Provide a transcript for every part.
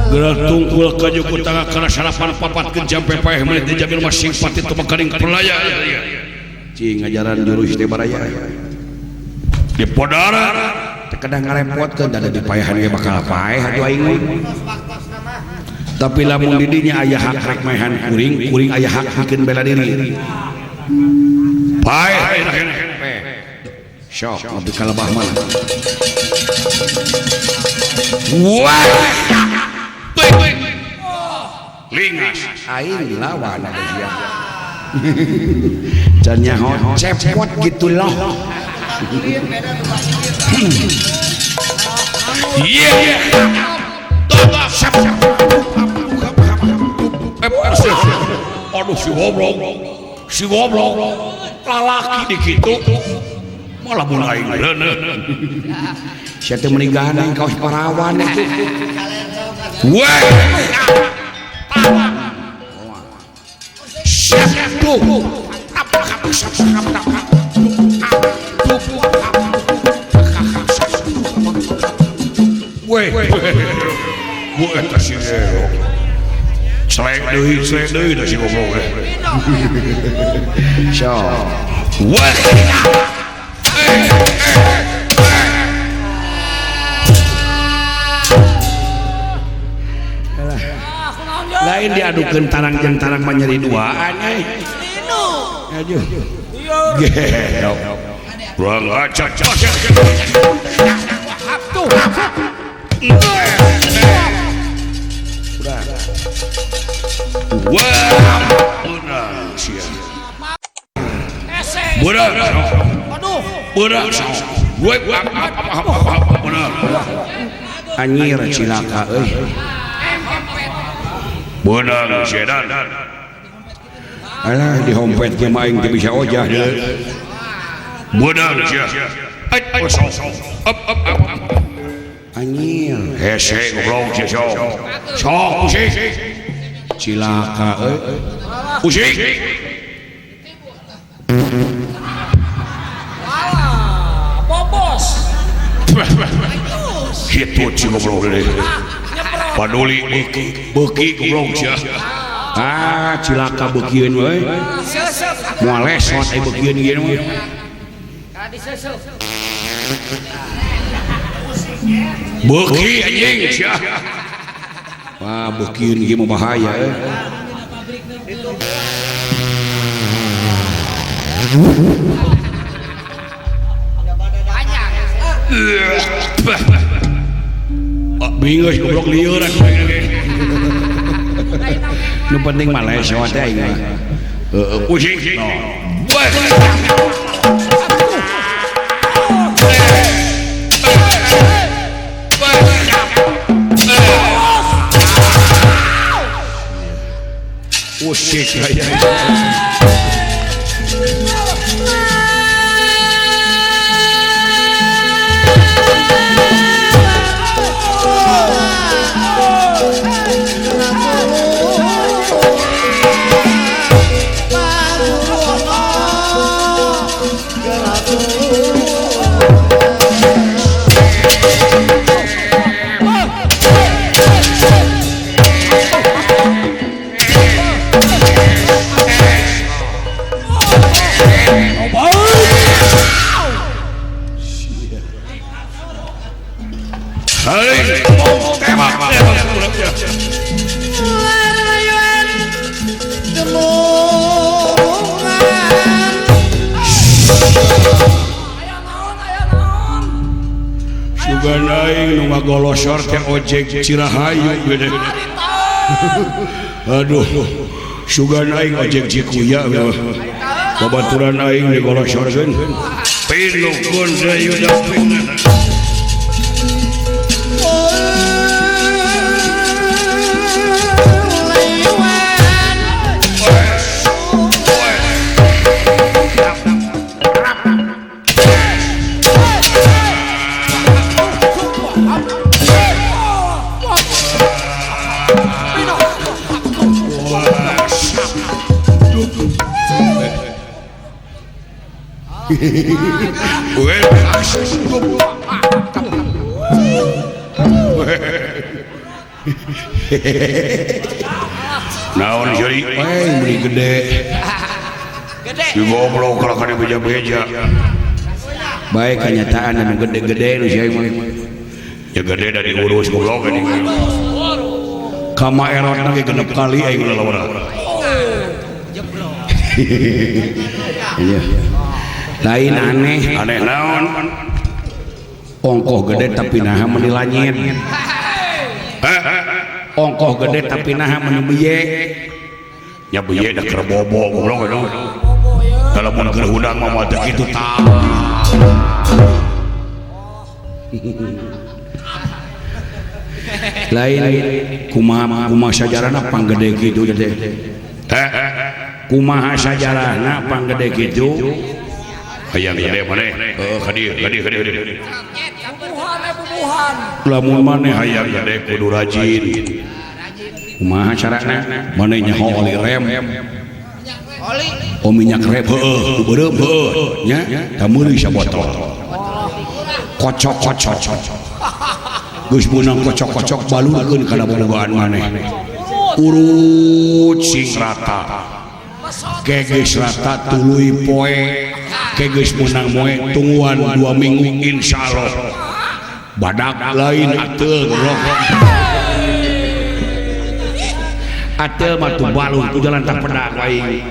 gerak tungkul kaju ku tangga kana sarapan papat ke jam pepaeh menit dijamin masing pati tu makaring pelaya cing ngajaran jurus teh baraya di podara terkadang ngarepotkeun da di paehan ge bakal paeh atuh aing tapi lamun di dinya aya hak rek maehan kuring aya hak bikin bela diri paeh sok lebih kalabah mah wah lingas aing lawan ada dia can nyaho cepot gitu loh iya aduh si goblok lalaki di kitu malah mulai leuneuh sia teh meninggahan aing kaos parawan itu weh tuh weh bu eta si ero selek deui da si goblok so weh lain diadukeun tarang jeung tarang manyeri duaan aduh gedok ruang acak wah benar benar anjir cilaka euy benar sedan alah di hompet ge mah aing teu bisa ojah deui benar sia up anjir hese goblok sia sok usik cilaka euy usik bobos hitut si goblok deui paduli beuki goblok sia cilaka beukieun we moal lesot aya beukieun ieu mah beuki anjing sia wah beukieun ieu mah bahaya bingung goblok lieur nu penting mah lesot teh aing pusing usik sugan aing nu ngagolosor teh ojek Cirahayu gede aduh sugan aing ojek Cikuya babaturan aing digolosorkeun pinukeun deui da pingna naon jadi beli gede digoblok kalau kana beja-beja baik kenyataan anu gede-gede nu sia mah ya gede dari urus goblok ini kama erotna ge genep kali aing lalawara iya lain aneh naon ongkoh gede tapi naha meni langit ongkoh gede tapi naha meni biye nya biye da keur bobo goblok itu kalau mun keur hudang mah teh kitu tah lain kumaha sajarana panggede kitu teh kumaha sajarana panggede kitu hayang gede maneh gede lamun maneh hayang gede kudu rajin kumaha carana maneh nyaho oli rem minyak rem heueuh beureum heueuh nya da meuli sabotol kocok geus beunang kocok balurkeun kana bobogohan maneh urut sing rata geus rata tuluy poe geus meunang moe tungguan 2 minggu insyaallah badak lain ateul goblok ateul mah tu balur ku jalan tak pedak wae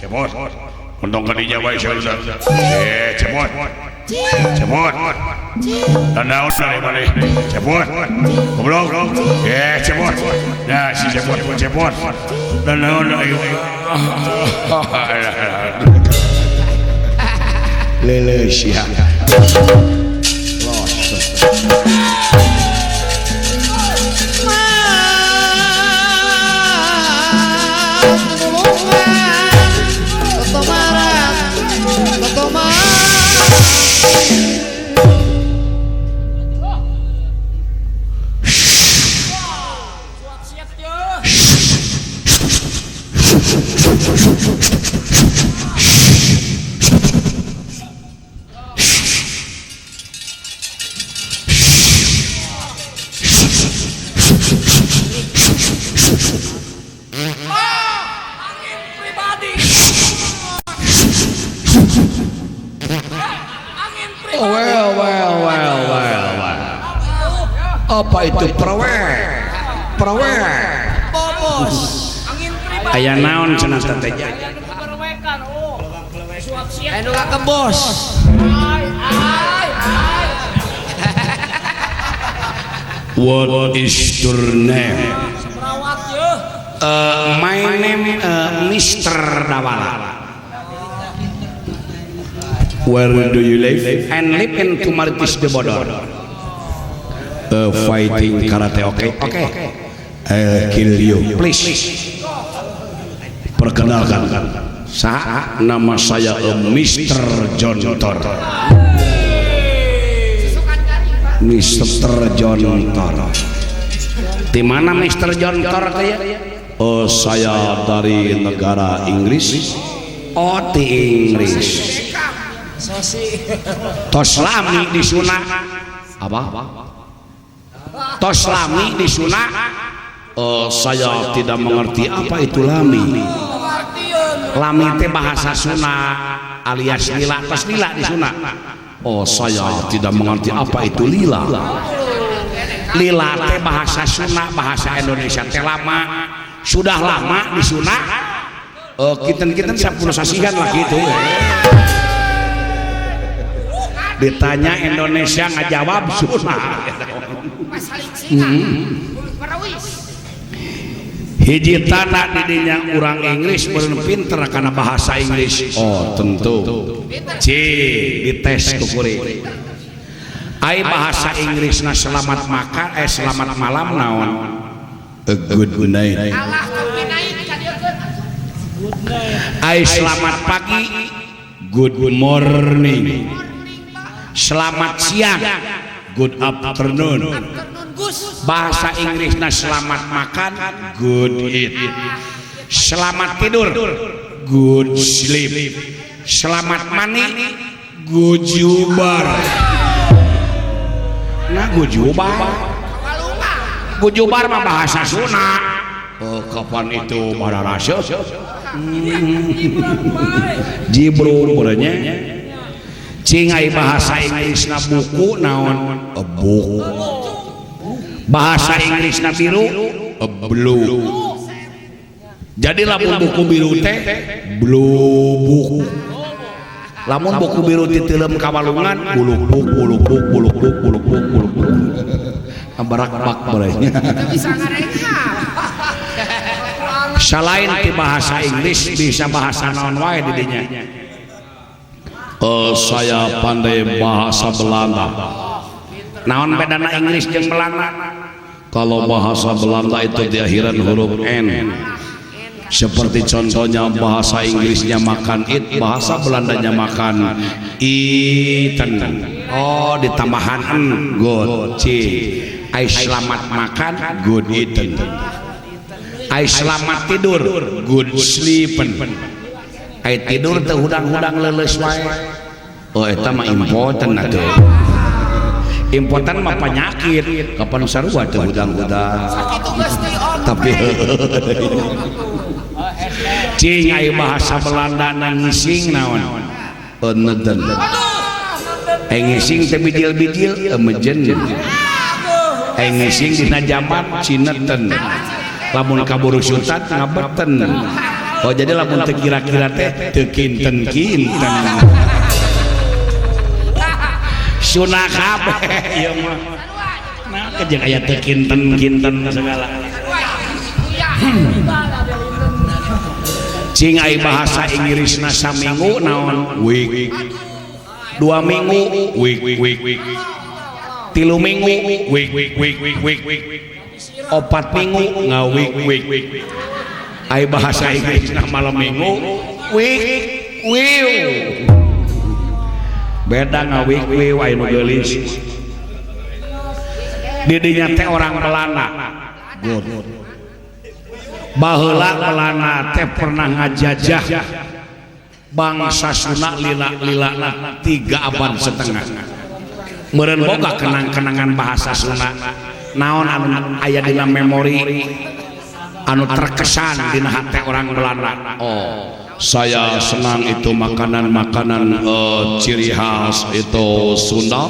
cemot untung kadinya baik saya cemot dan naon dari mana cemot goblok cemot nah si cemot dan naon ayo lele sia apa itu prawe bos aya naon cenah teh anu ka bos what is your name my name Mr. Dawala. Where do you live? And live in Tumaritis de Bodor. Fighting karate, okay? I'll kill you, please. Perkenalkan, nama saya Mr. John Tor. Mr. John Tor. Di mana Mr. John Tor ya? Oh, saya dari negara Inggris. Oh, di Inggris. Tos lami di sunah apa? Tos lami di sunah saya tidak mengerti apa itu lami. Lami teh bahasa sunah alias lila. Tos lila di sunah. Oh saya tidak mengerti apa itu lila. Lila teh bahasa sunah bahasa Indonesia teh lama. Sudah lama di sunah. Kita sapuluh sasihan lah gitu. Ditanya Indonesia ngajawab sunah. Hiji tanah didinya orang Inggris beureun pinter karena bahasa Inggris. Oh tentu. Dites kukuri. Ai bahasa Inggrisna selamat makan selamat malam naon? A good night. Ai selamat pagi. Good morning. Selamat siang, good afternoon. Bahasa Inggrisnya selamat makan, good eat. Selamat tidur, good sleep. Selamat mani gujubar. Nah gujubar mah bahasa Sunda. Kapan itu pada rasa jibrul berenya cing ai bahasa Inggrisna buku naon buku bahasa Inggrisna biru blue. Jadi lamun buku biru teh blue buku. Lamun buku biru titelem kawalungan buluk buk. Barak-bak bolehnya. Bisa ngareka. Selain di bahasa Inggris bisa bahasa naon wae di dinya. Saya pandai bahasa Belanda. Naon bedana Inggris jeung Belanda? Kalau bahasa Belanda itu di akhiran huruf N. Seperti contohnya bahasa Inggrisnya makan it, bahasa Belandanya makan iten. Oh, ditambahan en, good. Ai selamat makan, good eaten. Ai selamat tidur, good sleepen. Ai tidur teh hudang-hudang leuleus wae. Oh, eta mah impoten atuh. Impoten mah penyakit. Kapan sarua teh hudang-hudang. Tapi cing ai bahasa Belanda nangising naon? Neden. Ai ngising teh bidil-bidil emejen. Ai ngising dina jaman cineten. Lamun kaburu sutat ngabeten. Oh jadi lamun teu kira-kira teh teu kinten-kinten. Sunah kabeh ieu mah. Nah kejeng aya teu kinten-kinten segala. Cing ai bahasa Inggrisna saminggu naon week. 2 minggu week. 3 minggu week. 4 minggu ngawik. Ai bahasa Inggrisna malam minggu week. Beda ngawik aya nu geulis. Di dinya teh orang Belanda. Good. Baheula Belanda teh pernah ngajajah bangsa Sunda lila-lilana 3 abad setengah. Meureun boga kenang-kenangan bahasa Sunda. Naon anu aya dina memori anu terkesan dina hati orang Belanda? Oh, saya senang itu makanan-makanan ciri khas itu Sunda.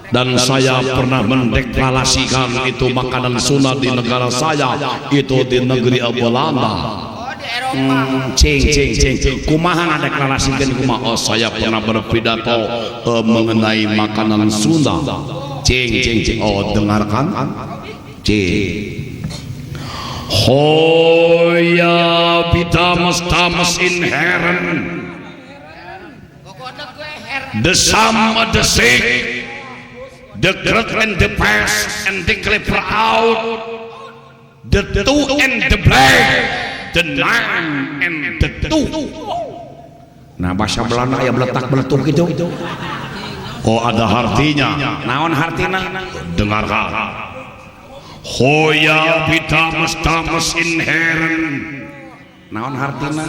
Dan saya pernah mendeklarasikan itu makanan Sunda di negara saya, itu di negeri Belanda. Cing. Kumaha deklarasikan kumaha? Oh, saya pernah berpidato mengenai makanan Sunda. Cing. Oh, dengarkan. Cing. Hoya bitamus tamus inherent. The sum of the sick. The great and the past and the clever out, the two and the black, the nine and the two. Nah bahasa Belanda ya beletak-beletuk gitu. Oh ada artinya. Naon artinya? Dengarkan. Hoya bitamus tamus inherent. Naon artinya?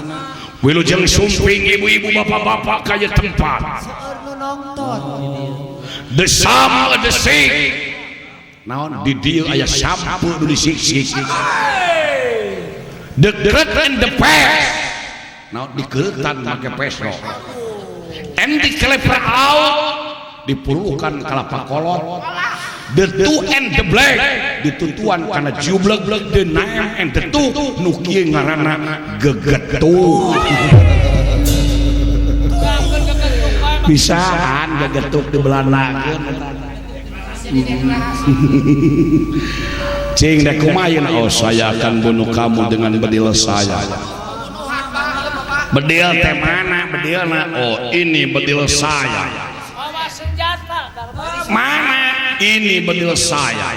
Wilujeng sumping ibu-ibu bapak-bapak kaya tempat. The sum of the sick. Naon di dieu aya sampu nu disik-sik. The great and the past. Naon dikeutan make pesro. And the clever out dipulukan kelapa kolot. The two and the black ditutuan kana jublek. The nine and the two nu kieu ngaranna gegetuk. Bisaan gegetuk di Belanda. Cing dek kumain. Oh saya akan bunuh kamu dengan bedil saya. Bedil teh mana bedilna? Oh ini bedil saya. Mana ini bedil saya?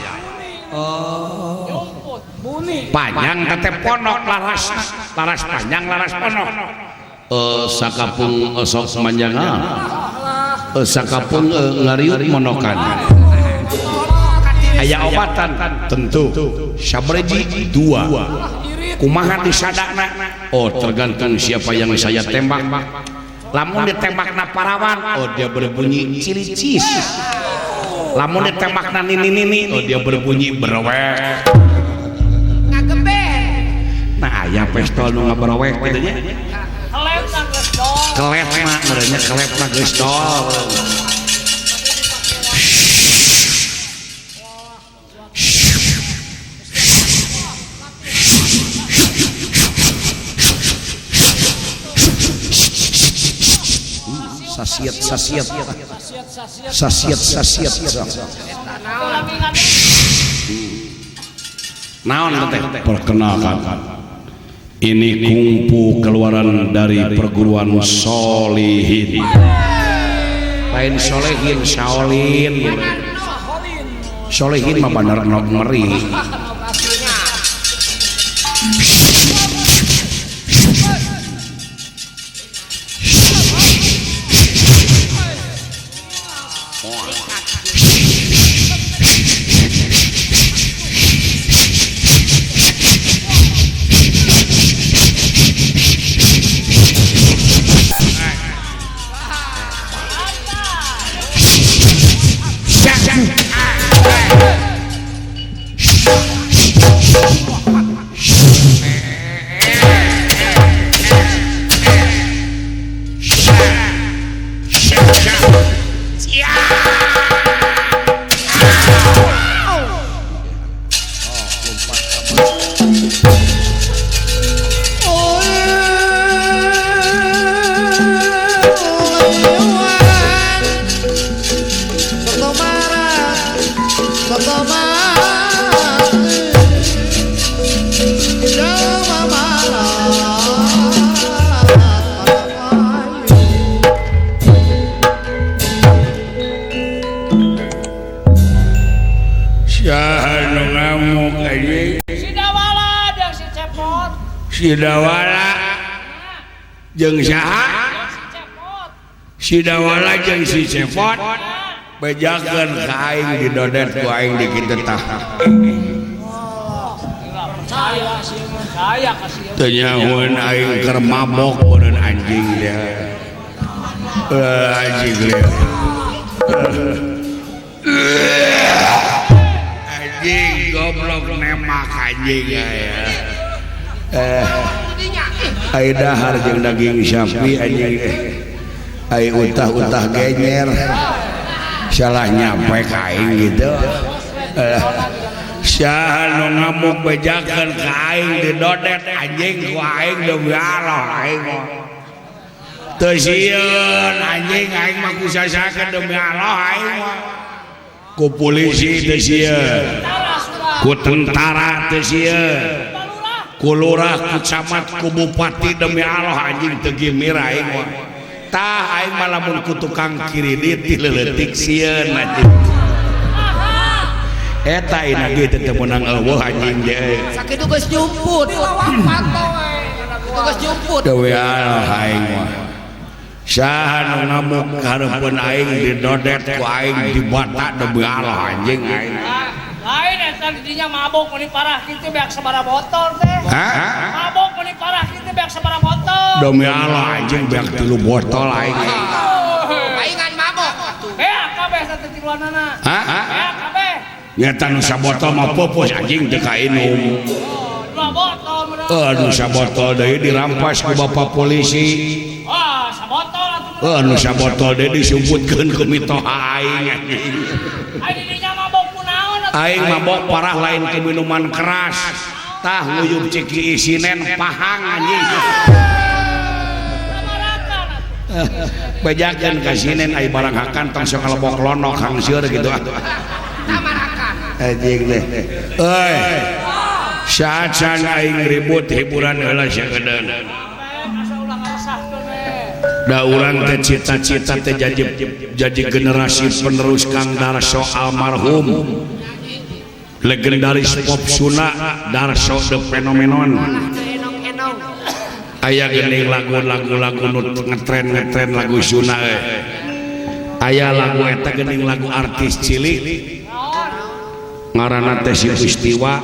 Oh panjang teh ponok laras panjang laras ponok. Sakapung sok manjangan. Sakapung ngariuk monokan. Aya obatan tentu sabreji 2 kumaha disadakna tergantung siapa yang saya tembak lamun ditembakna parawan dia berbunyi cilicis lamun ditembakna nini dia berbunyi berewek ngagebet nah aya pistol nu ngaberewek kitu nya kelepna ngaranna kelepna geus tol sasiat naon teh perkenalkan ini kungfu keluaran dari perguruan Solihin lain Solehin Shaolin Solehin mah bandar nok meri Sidawala jeung saha Sidawala jeung si Cepot bejakeun ka aing didodet ku aing di kitu tah teu nyahoeun aing keur mabok beureun anjing dia anjing dia anjing goblok nemak anjing aya ai dahar jeung daging sapi anjing ai utah-utah genyer salah nyampe ka aing gitu saha nu ngamuk bejakeun ka aing didodet anjing ku aing demi Allah aing teu sieun anjing aing mah kusasakeun demi Allah aing ku polisi teu sieun ku tentara teu sieun ku lurah, ku camat, ku bupati demi Allah anjing teu gimir aing mah. Tah aing mah lamun ku tukang kiridit dileutik sieun anjing. Eta ina ge teu meunang eueuh anjing ge. Sakitu geus jumput. Geus jumput. Dewe Allah aing mah. Saha nu ngamuk hareupeun aing didodet ku aing dibata demi Allah anjing aing. Lain eta didinya mabok meni parah kitu beak sabaraha botol teh. Mabok meni parah kitu beak sabaraha botol. Demi Allah anjing beak 3 botol aing. Aingan mabok atuh. Kabeh eta tiluanana. Kabeh. Nyata nu sabotol mah popos anjing teu kainum. 2 botol. Nu sabotol deui dirampas ku bapak polisi. Sabotol atuh. Nu sabotol deui disumputkeun ku mitoha aing anjing. Ai didinya mabok kunaon atuh. Aing mabok parah lain ke minuman keras. Tah nguyup ciki isinen pahang anjing. Bejakeun ka sinen ai barang hakan tong sok ngalebok lonok hangseur gitu ah. Tamarakan. Anjing teh. Euy. Sacan aing ribut hiburan heula sakedeun. Da urang teh cita-cita teh jadi generasi penerus Kang Darso almarhum. Legendaris pop Sunda Darso the Phenomenon. Aya geuning lagu-lagu nu ngetren lagu Sunda aya lagu eta geuning lagu artis cilik ngaranna teh si Pustiwa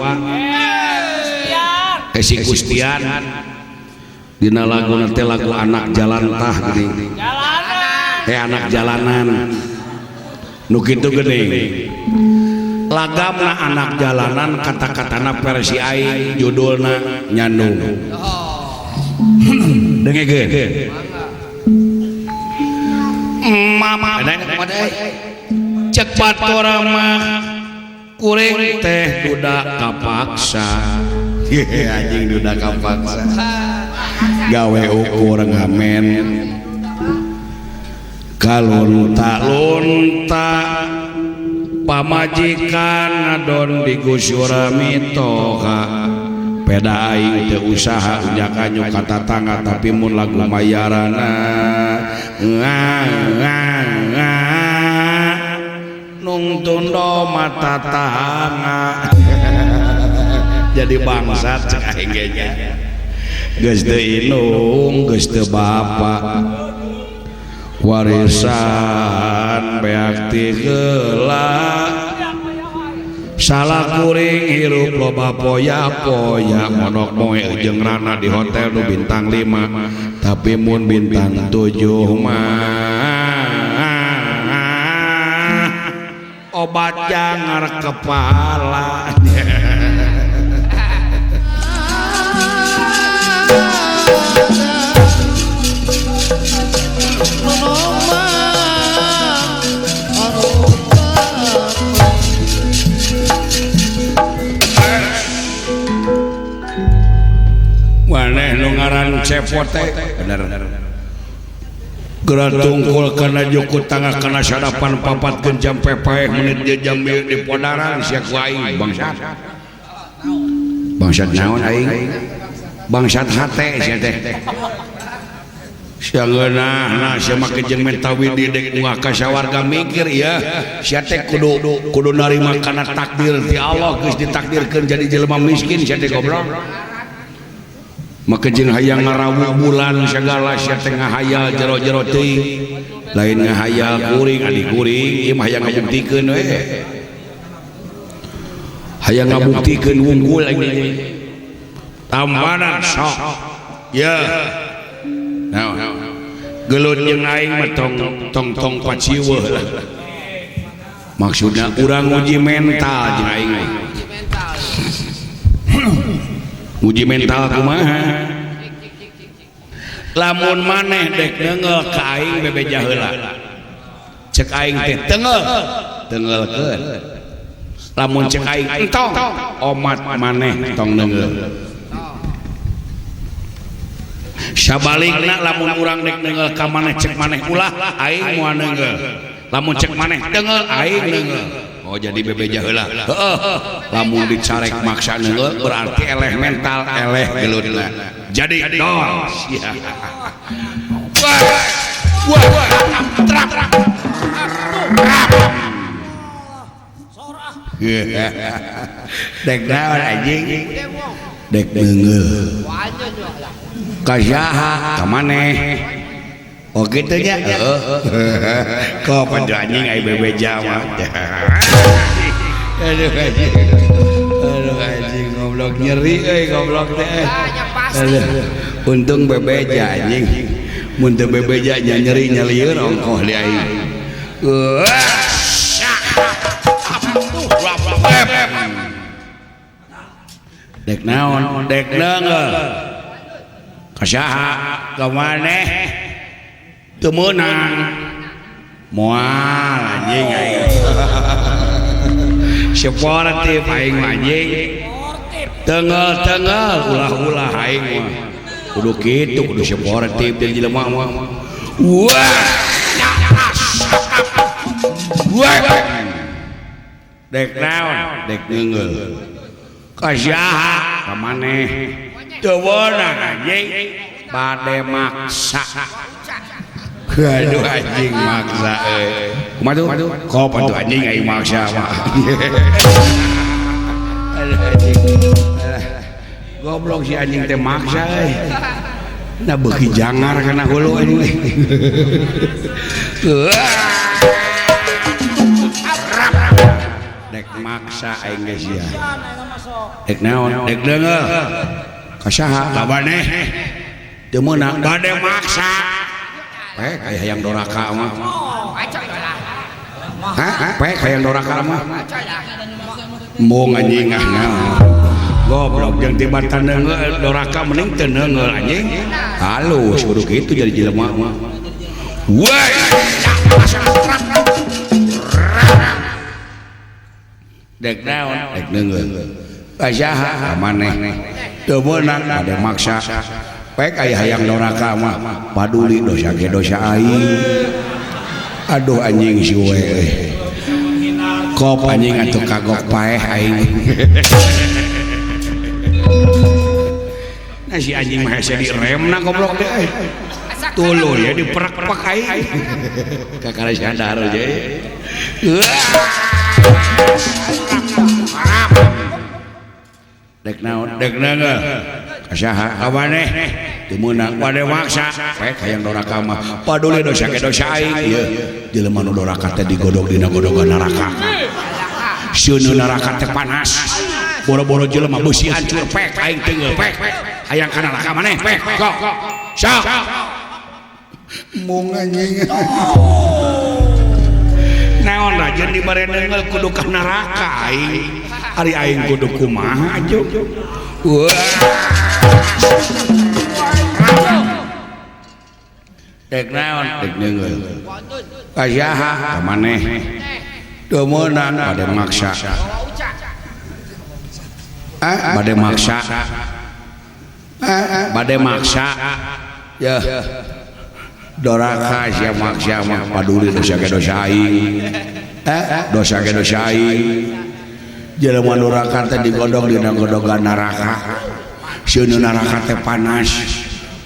Hesi Gustian dina lagu nanti lagu anak jalan tah gini anak jalanan nu kitu geuning lagamna anak jalanan kata-katana versi aing judulna nyandung dengekeun mama cek batur mah kuring teh duda kapaksa anjing duda kapaksa gawe ukur ngamen kalunta-lunta pamajikan ngadon di gusyura mitoha peda aing teu usaha unyakanyu kata tangga tapi mun lagu mayarana nungtun do mata tanga jadi bangsat cek aing ge geus teu inung geus teu bapa warisan beakti geula salah kuring hirup loba poya-poya monok moe jeung rana di hotel nu bintang 5 tapi mun bintang 7 mah obat jangar kepala maneh nu ngaran cepot teh bener geura tungkul kana jukut tangah kana sadapan papatkeun jam pepaeh menit dia jam di podaran sia ku aing bangsat naon aing bangsat hate sia teh sia ngeunah sia make jeung menta widi dek muah ka sawarga mikir ya sia teh kudu narima kana takdir ti Allah geus ditakdirkeun jadi jelema miskin sia teh goblok maka jeung hayang ngarawu bulan segala sia teh ngahayal jero-jero teuing lain ngahayal kuring adik kuring ieu mah hayang ngabuktikeun we hayang ngabuktikeun wungkul aing tambanan sok ya nah gelut jeung aing mah tong paciweuh lah maksudna urang uji mental jeung aing uji mental kumaha lamun maneh dek neungel ka aing bebeja heula cek aing teh teungeulkeun lamun cek aing entong omat maneh tong neungel sabalikna lamun urang dek neungel ka maneh cek maneh ulah aing moal neungel lamun cek maneh teungel aing neungel oh jadi bebeja heula lamun dicarek maksa neungel berarti eleh mental eleh gelutna jadi dos ya wah trap dek naon anjing dek neungel ka saha ka maneh oh gitu nya kok pada anjing ai bebeja mah aduh anjing goblok nyeri euy goblok teh untung bebeja anjing mun teu bebeja nya nyeri nyalieur ongkoh li aing dek naon dek neungel ka saha ka maneh teu meunang moal anjing aing sportif aing anjing teungel ulah-ulah aing mah kudu kitu kudu sportif jeung jelema mah wah dek naon dek neungel ka saha ka maneh teu meunang anjing bade maksa aduh anjing maksa kumaha tuh kopan tuh anjing aing maksa mah aduh anjing goblok si anjing teh maksa euy na beuki jangar kana hulu anjing dek maksa aing geus sia dek naon dek deungel kasaha kabaneh teu meunang bade maksa kayak hayang doraka mah hayang doraka mah mau anjing goblok jeung tibatan doraka mending teu neungeul anjing halus kudu kitu jadi jelema mah woi dek naon dek neungeul kasaha maneh teu meunang bade maksa pek aya hayang doraka mah paduli dosa ge dosa aing aduh anjing si we kop anjing atuh kagok paeh aing nah si anjing mah hese diremna goblok deh tuluy ya diperak-perak aing kakara sadar aja dek naon dek naon kasaha kabaneh teu meunang bade maksa pek hayang doraka mah paduli dosa ge dosa aing ieu jelema nu doraka teh digodog dina godogan neraka sieun neraka teh panas boro-boro jelema beusi hancur pek aing teu pek hayang ka neraka maneh pek sok mung anjing naon rajeun dibere neungeul kudu ka neraka aing ari aing kudu kumaha aja dek naon dek neungeul kasaha ka maneh teu meunang bade maksa bade maksa ya doraka sia maksa mah paduli dosa ge dosa aing dosa ge dosa aing jelema doraka teh digodog dina godogan neraka sieun neraka teh panas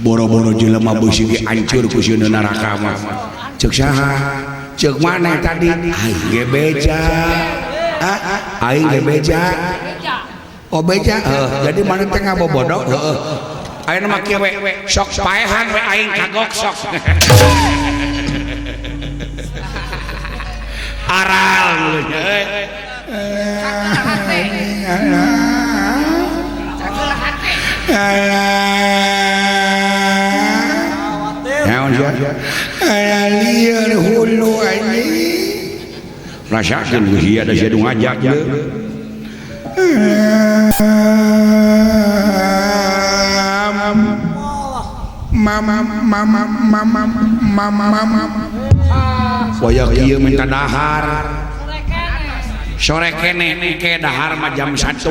boro-boro jelema beusi ge hancur ku sieun neraka mah ceuk saha ceuk maneh tadi aing ge beja aing ge beja oh beja jadi maneh teh ngabobodog heueuh ayeuna mah kieu we sok paehan we aing kagok sok aral euy naon sia aya lieur hulu anjing rasakeun geus ieu da sia nu ngajak ye mama boyak ieu minta dahar sore kene ke dahar mah jam 1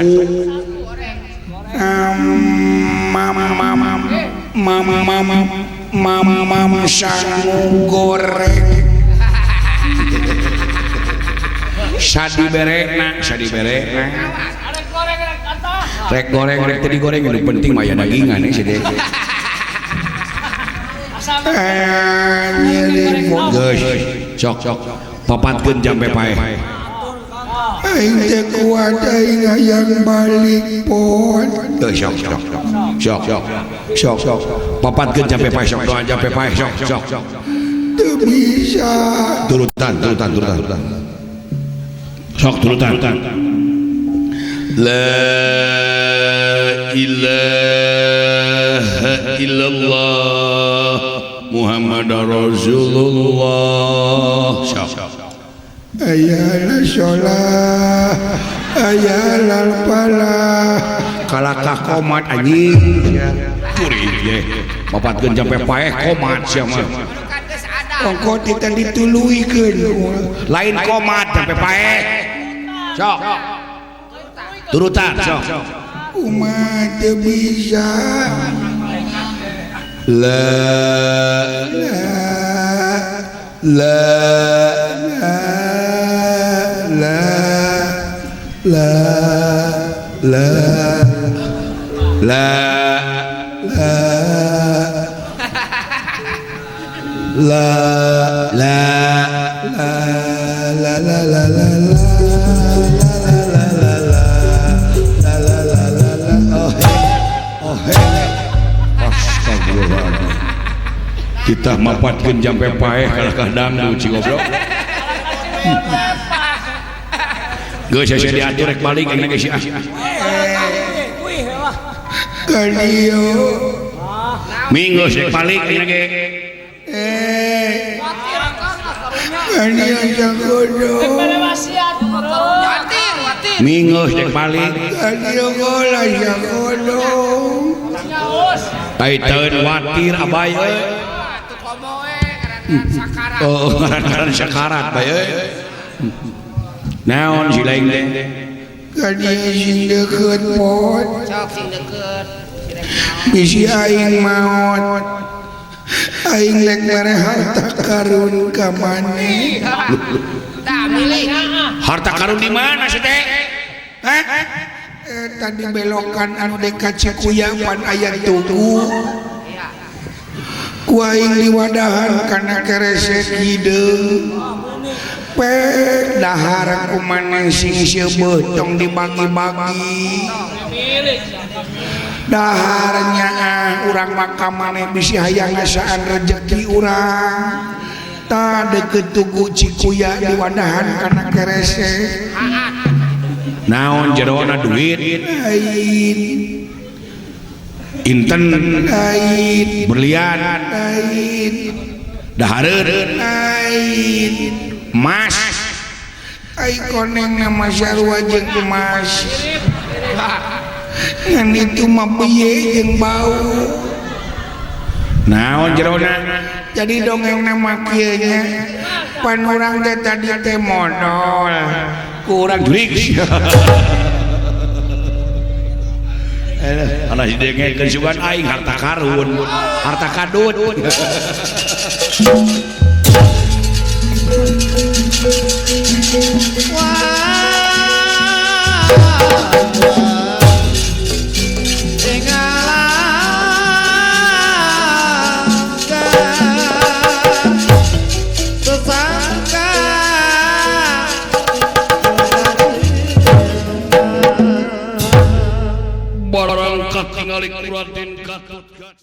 mama sangu goreng sadi berekna rek goreng rek tadi goreng yang penting mah ya dagingan sih deh geus sok papatkeun jampe paeh aing teh kuat aing hayang balik pon sok papatkeun jampe paeh sok doa jampe paeh sok teu bisa turutan sok turutan la ilaha illallah Muhammadar Rasulullah ayalah sholat ayalah falah kalakah komat anjing curi ye papatkeun jampe paeh komat sia mah ongko tita dituluikeun lain komat jampe paeh sok turutan sok umat teu bisa la kita mapatkeun jampe paeh kalakah dangdut ci goblok geus sia diatur rek balik engna geus Kadio minggu sih balik ini ge Kadio jagodo Pada wasiat, bro. minggu sih balik Kadio bola jagodo Nyaus. Taiteun watir abay euy oh ngaran sakarat bae euy naon si lain teh Kadio sing deukeut pot bisi aing maot aing lek mere harta karun ka maneh harta karun di mana sih teh tadi belokan anu dekat Cikuya pan aya tugu ku aing diwadahan kana kerese kideung pek dahar ku maneh sing seubeuh tong dibagi-bagi daharnya urang maka maneh bisi hayang ngasaan rejeki urang ta deukeut tugu Cikuya diwadahan kana kerese naon jerona duit ain inten ain berlian ain dahareun ain emas ai koneng nama sarua jeung emas ngan itu mah beye jeung bau naon jerona jadi dongeng nama kieu nya pan urang teh tadi teh modal ku urang jurig anak didengekeun sugan aing harta karun harta kadut barang katingali Raden Gatotkaca